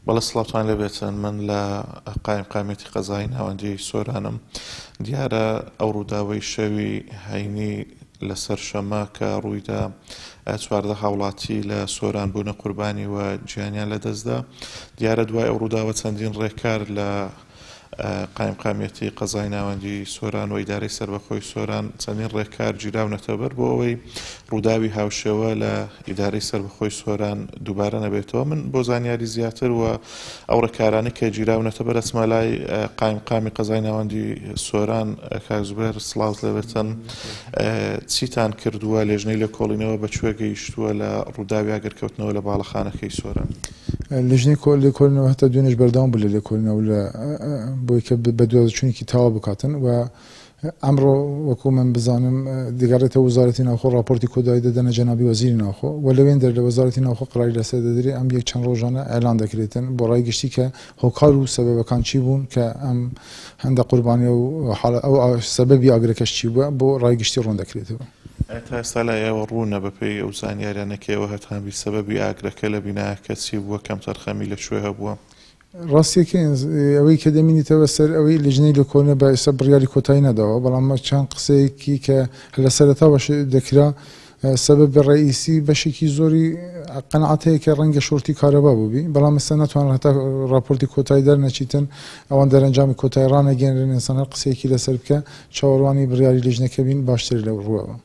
بەڵە سڵاوتان لەبێتن من لە قایمقامێتی قەزای ناوەندی سۆرانم دیارە ئەو ڕووداوەی شەوی هەینی لەسەر شەمە کە ڕوویدا چواردە هاوڵاتی لە سۆران بوونە قوربانی و گیانیان لەدەستدا دیارە دوای ئەو ڕووداوە چەندین ڕێکار لە قایمقامێتی قەزای ناوەندی سۆران و ئیدارەی سەربەخۆی سۆران چەندین ڕێکار گیراونەتە بەر بۆ ئەوەی ڕووداوی هاوشێوە لە ئیدارەی سەربەخۆی سۆران دووبارە نەبێتەوە. من بۆ زانیاری زیاتر و ئەو ڕێکارانە کە گیراونەتە بەر ئەچمە لای قایمقامی قەزای ناوەندی سۆران کاک زوبێر سڵاوت لەبێتن چیتان کردووە لێژنەی لە کۆڵینەوە بەکوێ گەیشتووە لە ڕووداوی ئاگرکەوتنەوە لە باڵەخانەکەی سۆران؟ لژنەی لێکۆڵینەوە هەتا دوێنێش بەردەوام بوو لە لێکۆڵینەوە لە بۆی کە بە دوازدەچوونێکی تەواو بکاتن و ئەمڕۆ وەکو من بزانم دیگەڕێتە وەزارەتی ناوخۆ راپۆرتی کۆدایی دەدەنە جەنابی وەزیری ناوخۆ و لەوێن دەر لە وەزارەتی ناوخۆ قەراری لەسەر دەدرێت ئەم یەک چەند ڕۆژانە ئەلان دەکرێتن بۆ ڕایگەشتی کە هۆکار و سەبەبەکان چی بوون کە ئەم هەندە قوربانی و ئەو سەبەبی ئاگرەکەش چی بووە بۆ ڕایگەشتی ڕوون دەکرێتەوە. تا ئێستا لە ئێوە ڕوونە بەپێی ئەو زانیاریانەکەیەوە هەتانبی سەبەبی ئاگرەکە لە بینایەکە چی بووە کەم تەرخەمی لەکوێ هەبووە؟ ڕاستیەکە ئەوەی کە دەمینیتەوە سەر ئەوەی لژنەی لێکۆڵینە بە ئێستا بڕیاری کۆتایی نەداوە بەڵام چەند قسەیەکی کە لە سەرەتاوە دەکرا سەبەب ڕئیسی بەشێکی زۆری قەنەعەت هەیە کە ڕەنگە شۆرتی کارەبا بووبی بەڵام ئێستا ناتوانن هەتا راپۆرتی کۆتایی دەرنەچیتن ئەوان دەرەنجامی کۆتایی ڕانەگەێنرێن ئینسان هەر قسەیەکی لەسەر بکە چاوەڕوانی بڕیاری لژنەکە بین باشتر لەو ڕووەوە.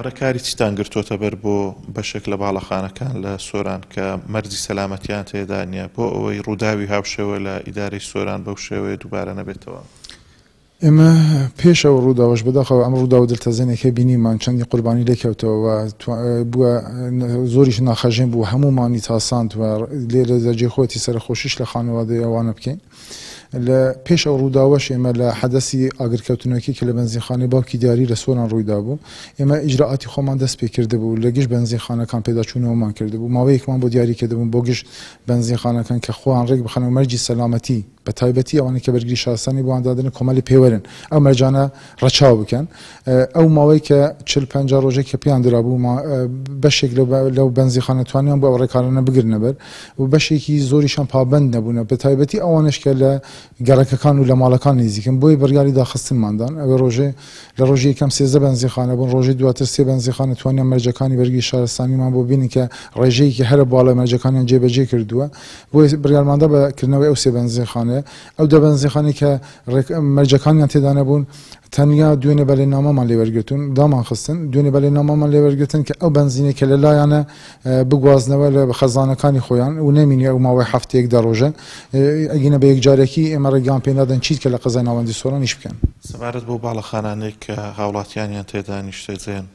ڕێکاری چیتان گرتوۆتە بەر بۆ بەشێک لە باڵەخانەکان لە سۆران کە مەرجی سەلامەتیان تێدا نییە بۆ ئەوەی ڕووداوی هاوشێوە لە ئیدارەی سۆران بەو شێوەیە دووبارە نەبێتەوە؟ ئێمە پێش ئەو ڕووداوەش بەداخەوە ئەم ڕووداوە دڵتەزێنێکە بینیمان چەندی قوربانی لێکەوتەوە بووە زۆریش ناخەژێن بوو هەمومانی تاساند و لێرە دەجێخۆتی سەرخۆشیش لە خانەوادەی ئەوانە بکەین. لە پێش ئەو ڕووداوەش ئێمە لە حەدەسی ئاگرکەوتنەوەکی کە لە بەنزینخانەی باوکی دیاری لە سۆران ڕوویدا بوو ئێمە ئیجراعاتی خۆمان دەست پێ کرده بوو لە گشت بەنزینخانەکان پێداچوونەوەمان کرده بوو ماوەیەکمان بۆ دیاری کردبوون بۆ گشت بەنزینخانەکان کە خۆیان ڕێک بخەنەوە مەرجی سەلامەتی بە تایبەتی ئەوانەی کە بەرگری شاسانی بۆیان دادن کۆمەڵی پێوەرن ئەو مەرجانە ڕەچاو بکەن ئەو ماوەی کە 40-50 ڕۆژێک کە پێیان درابوو بەشێک لەو بەنزینخانە توانیان بۆ ئەو ڕێکارانە بگرنە بەر و بەشێکی زۆریشان پابەند نەبوونە بە تایبەتی ئەوانش کە لە گەڕەکەکان و لە ماڵەکان نزیکن بۆی بڕیاری داخستنماندان ئەوێ ڕۆژێ لە ڕۆژی یەکەم 13 بەنزینخانە بوون ڕۆژی دواتر 3 بەنزینخانە توانیان مەرجەکانی بەرگری شارستانیمان بۆ بینی کە ڕێژەیەکی هەرە باڵای مەرجەکانیان جێبەجێ کردووە بۆی بڕیارماندا بەکردنەوەی ئەو 3 بەنزینخانە ئەو دە بەنزینخانەی کە مەرجەکانیان تێدا نەبوون تەنیا دوێنێ بەلێنامەمان لێوەرگرتون دامان خستن دوێنێ بەلێنامەمان لێوەرگرتن کە ئەو بەنزینێک کە لەلایەنە بگوازنەوە لە خەزانەکانی خۆیان و نەمینی ئەو ماوەی هەفتەیەک دەڕۆژن ئەگەنە بە یەکجارێکی ئێمە ڕێگەیان پێ نادەن چیت کە لە قەزای ناوەندی سۆران ئیش بکەن. سەبارەت بۆ باڵەخانانێک کە هاوڵاتیانیان تێدا نیشتەجێن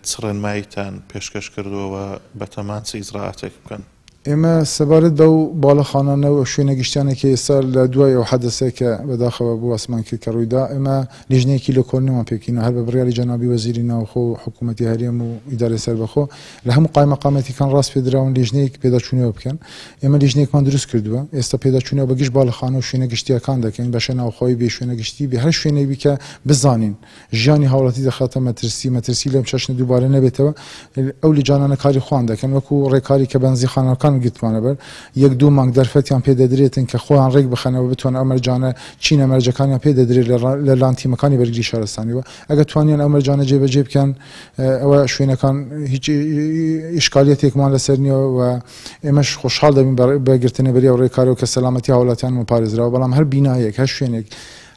چڕێنماییتان پێشکەش کردووەوە بە تەمان چ ئیجراعاتێک بکەن؟ ئێمە سەبارەت بەو باڵەخانانەوە شوێنە گشتیانێکی ئێستا لە دوای ئەو حەدەسێکە بەداخەوە بۆ ئاسمان کرد کە ڕوویدا ئێمە لیژنەیەکی لێکۆڵینەوەمان پێکینە هەر بە بڕیاری جەنابی وەزیری ناوخۆ و حکوومەتی هەرێم و ئیدارەی سەربەخۆ لە هەموو قایمەقامەتیەکان ڕاست پێدراون لیژنەیەک پێداچوونەوە بکەن ئێمە لیژنەیەکمان دروست کردووە ئێستا پێداچوونەوە بە گشت باڵەخانە و شوێنە گشتیەکان دەکەین بەشە ناوخۆی بێ شوێنە گشتی بێ هەر شوێنێکی کە بزانین ژیانی هاوڵاتی دەخاتە مەترسی لەم چەشنە دووبارە نەبێتەوە ئەو لیجانانە کاری خۆیان دەکەن وەکو ڕێکاری کە بەنزینخانەکان گرتوانە بەر یەک دوو مانگ دەرفەتیان پێدەدرێتن کە خۆیان ڕێک بخەنەوە بتوان ئەو مەرجانە چینە مەرجەکانیان پێدەدرێت لە لانتیمەکانی بەرگری شارستانیەوە ئەگە توانیان ئەو مەرجانە جێبەجێ بکەن ئەوە شوێنەکان هیچ ئیشکالیەتێکمان لەسەر نییەوە و ئێمەش خۆشحاڵ دەبین بەگرتنە بەری ئەو ڕێکارەوە کە سەلامەتی هاوڵاتیانمان پارێزراوە بەڵام هەر بینایەک هەر شوێنێک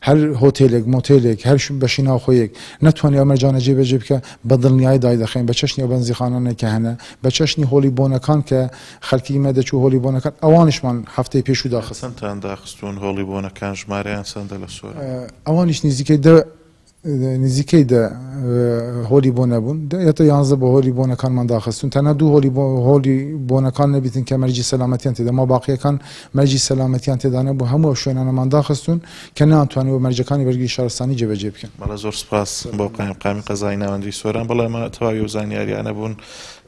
هەر هۆتێلێک مۆتێلێک هەر بەشی ناوخۆیەک نەتوانێت ئەو مەرجانە جێبەجێ بکە بە دڵنیایی دای دەخەین بە چەشنی ئەو بەنزینخانانێک کە هەنە بە چەشنی هۆلی بۆنەکان کە خەڵکی مەدەچوو هۆلی بۆنەکان ئەوانیشمان هەفتەی پێش و داخستن داخستون هۆلی بۆنەکان ژمارەیان چەندە لە سۆران؟ ئەوانیش نزیکەی هۆلی بۆ نەبوون دەیەتە 11 بە هۆلی بۆنەکانمان داخستون تەنها دوو هۆلی بۆنەکان نەبیتن کە مەرجی سەلامەتیان تێدا ما باقیەکان مەرجی سەلامەتیان تێدا نەبوو هەموو شوێنانەمان داخستون کە ناتوانێت مەرجەکانی بەرگری شارستانی جێبەجێ بکەن. بەڵێ زۆر سپاس بۆ قایمقامی قەزای ناوەندی سۆران بەڵێ ئێمە تەواوی و زانیاریانە بوون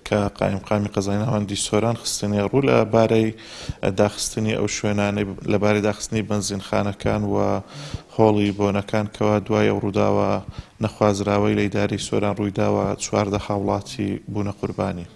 کە قایمقامی قەزای ناوەندی سۆران خستنی ڕوو لە بارەی داخستنی ئەو شوێنانەی لەبارەی داخستنی بەنزینخانەکان و هۆڵی بۆنەکان کەوا دوای ئەو ڕووداوە نەخوازراوەی لە ئیدارەی سۆران ڕوویداوە 14 هاوڵاتی بوونە قوربانی.